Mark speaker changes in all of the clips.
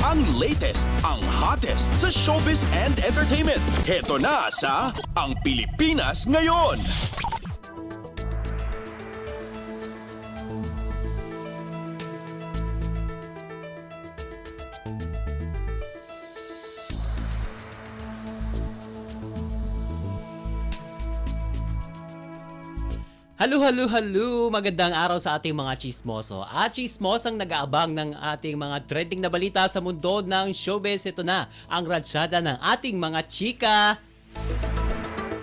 Speaker 1: Ang latest, ang hottest sa showbiz and entertainment. Heto na sa Ang Pilipinas Ngayon.
Speaker 2: Halo! Magandang araw sa ating mga chismoso. At chismosang nag-aabang ng ating mga trending na balita sa mundo ng showbiz. Ito na ang ratsyada ng ating mga chika.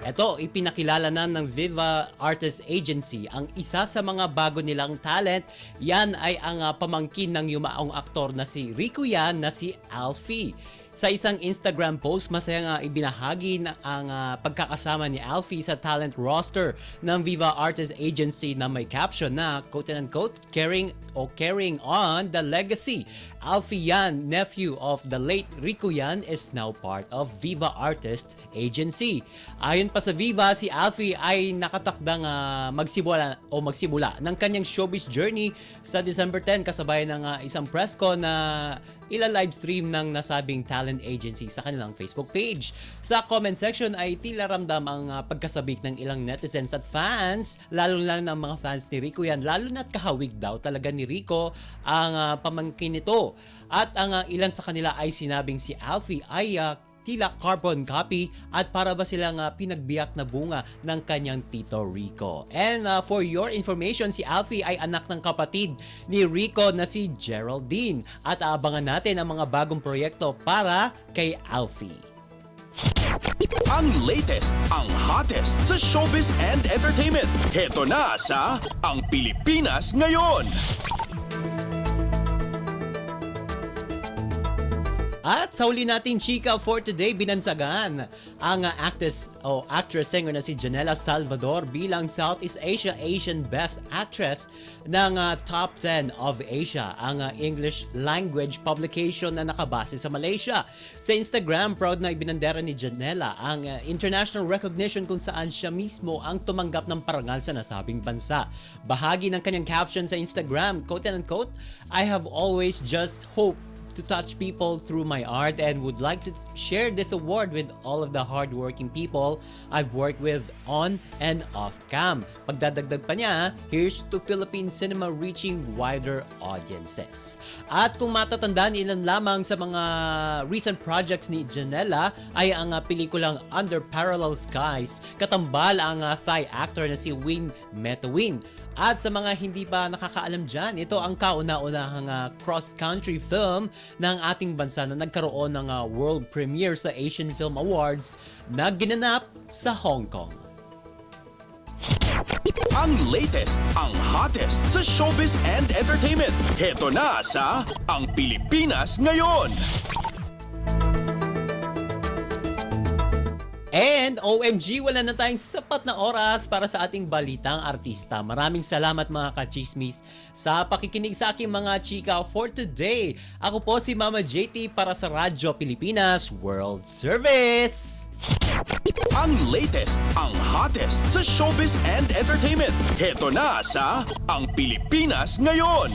Speaker 2: Ito, ipinakilala na ng Viva Artist Agency ang isa sa mga bago nilang talent. Yan ay ang pamangkin ng yumaong aktor na si Rico Yan na si Alfie. Sa isang Instagram post, masaya ibinahagi na ang pagkakasama ni Alfie sa talent roster ng Viva Artist Agency na may caption na quote-unquote, carrying on the legacy. Alfie Yan, nephew of the late Rico Yan, is now part of Viva Artist Agency. Ayon pa sa Viva, si Alfie ay nakatakdang magsimula ng kanyang showbiz journey sa December 10 kasabay ng isang press con na ila-livestream ng nasabing talent agency sa kanilang Facebook page. Sa comment section ay tila ramdam ang pagkasabik ng ilang netizens at fans, lalo lang ng mga fans ni Rico Yan, lalo na't kahawig daw talaga ni Rico ang pamangkin nito. At ang ilan sa kanila ay sinabing si Alfie ay tila carbon copy at para ba silang pinagbiyak na bunga ng kanyang tito Rico. And for your information, si Alfie ay anak ng kapatid ni Rico na si Geraldine. At aabangan natin ang mga bagong proyekto para kay Alfie.
Speaker 1: Ang latest, ang hottest sa showbiz and entertainment. Heto na sa Ang Pilipinas Ngayon.
Speaker 2: At sa huli nating chika for today, binansagan ang actress singer na si Janela Salvador bilang Southeast Asia Asian Best Actress ng Top 10 of Asia, ang English language publication na nakabase sa Malaysia. Sa Instagram, proud na ibinandera ni Janela ang international recognition kung saan siya mismo ang tumanggap ng parangal sa nasabing bansa. Bahagi ng kanyang caption sa Instagram, quote-unquote, "I have always just hoped to touch people through my art and would like to share this award with all of the hardworking people I've worked with on and off cam." Pagdadagdag pa niya, here's to Philippine cinema reaching wider audiences. At kung matatandaan, ilan lamang sa mga recent projects ni Janela ay ang pelikulang Under Parallel Skies, katambal ang Thai actor na si Win Metawin. At sa mga hindi pa nakakaalam dyan, ito ang kauna-unahang cross-country film ng ating bansa na nagkaroon ng world premiere sa Asian Film Awards na ginanap sa Hong Kong.
Speaker 1: Ang latest, ang hottest sa showbiz and entertainment. Heto na sa Ang Pilipinas Ngayon.
Speaker 2: And OMG, wala na tayong sapat na oras para sa ating balitang artista. Maraming salamat mga ka-chismis sa pakikinig sa aking mga chika for today. Ako po si Mama JT para sa Radyo Pilipinas World Service.
Speaker 1: Ang latest, ang hottest sa showbiz and entertainment. Heto na sa Ang Pilipinas Ngayon.